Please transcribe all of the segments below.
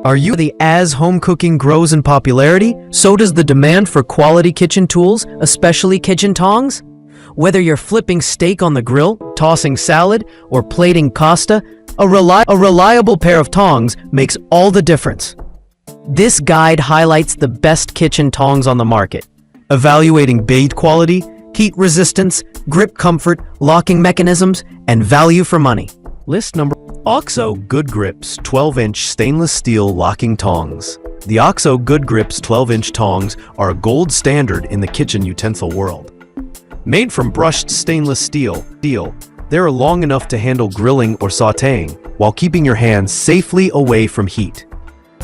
As home cooking grows in popularity, so does the demand for quality kitchen tools, especially kitchen tongs. Whether you're flipping steak on the grill, tossing salad, or plating pasta, a reliable pair of tongs makes all the difference. This guide highlights the best kitchen tongs on the market, evaluating build quality, heat resistance, grip comfort, locking mechanisms, and value for money. List number: OXO Good Grips 12-inch stainless steel locking tongs. The OXO Good Grips 12-inch tongs are a gold standard in the kitchen utensil world. Made from brushed stainless steel, they are long enough to handle grilling or sautéing while keeping your hands safely away from heat.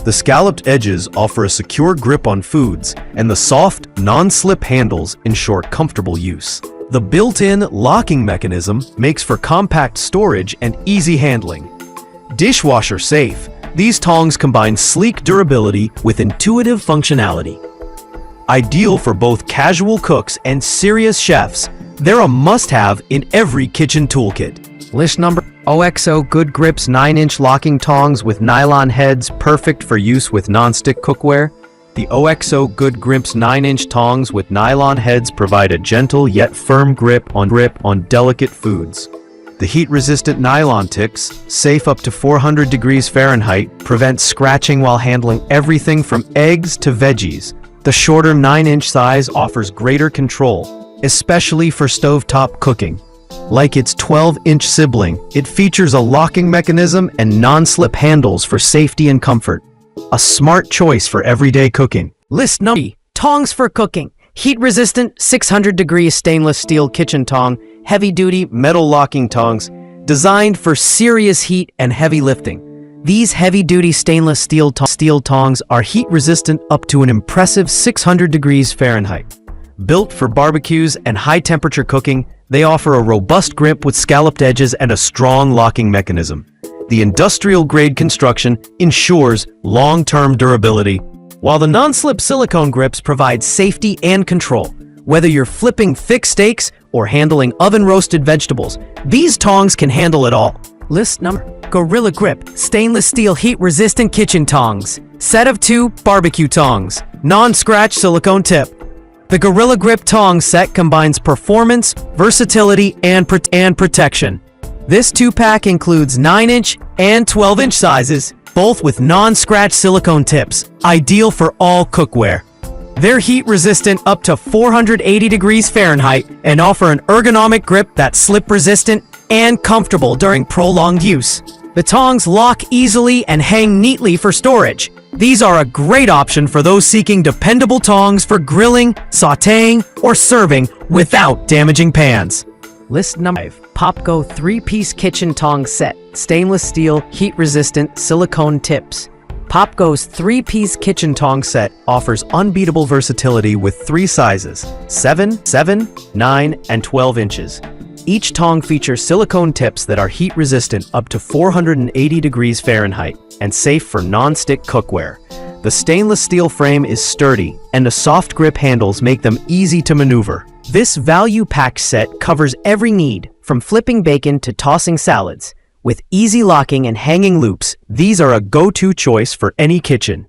The scalloped edges offer a secure grip on foods, and the soft, non-slip handles ensure comfortable use. The built-in locking mechanism makes for compact storage and easy handling. Dishwasher safe, these tongs combine sleek durability with intuitive functionality. Ideal for both casual cooks and serious chefs, they're a must-have in every kitchen toolkit. List number: OXO Good Grips 9-inch locking tongs with nylon heads, perfect for use with non-stick cookware. The OXO Good Grips 9-inch tongs with nylon heads provide a gentle yet firm grip on delicate foods. The heat-resistant nylon ticks, safe up to 400 degrees Fahrenheit, prevent scratching while handling everything from eggs to veggies. The shorter 9-inch size offers greater control, especially for stovetop cooking. Like its 12-inch sibling, it features a locking mechanism and non-slip handles for safety and comfort. A smart choice for everyday cooking. List number: Tongs for cooking. Heat-resistant 600-degree stainless steel kitchen tong, heavy-duty metal locking tongs, designed for serious heat and heavy lifting. These heavy-duty stainless steel tongs are heat-resistant up to an impressive 600 degrees Fahrenheit. Built for barbecues and high-temperature cooking, they offer a robust grip with scalloped edges and a strong locking mechanism. The industrial-grade construction ensures long-term durability, while the non-slip silicone grips provide safety and control. Whether you're flipping thick steaks or handling oven-roasted vegetables, these tongs can handle it all. List number: Gorilla Grip stainless steel heat-resistant kitchen tongs. Set of 2 barbecue tongs, non-scratch silicone tip. The Gorilla Grip tong set combines performance, versatility, and protection. This 2-pack includes 9-inch and 12-inch sizes, both with non-scratch silicone tips, ideal for all cookware. They're heat-resistant up to 480 degrees Fahrenheit and offer an ergonomic grip that's slip-resistant and comfortable during prolonged use. The tongs lock easily and hang neatly for storage. These are a great option for those seeking dependable tongs for grilling, sautéing, or serving without damaging pans. List number 5. Popco 3-piece kitchen tong set. Stainless steel, heat-resistant, silicone tips. Popco's 3-piece kitchen tong set offers unbeatable versatility with 3 sizes: 7, 9, and 12 inches. Each tong features silicone tips that are heat-resistant up to 480 degrees Fahrenheit and safe for non-stick cookware. The stainless steel frame is sturdy, and the soft grip handles make them easy to maneuver. This value-packed set covers every need, from flipping bacon to tossing salads. With easy locking and hanging loops, these are a go-to choice for any kitchen.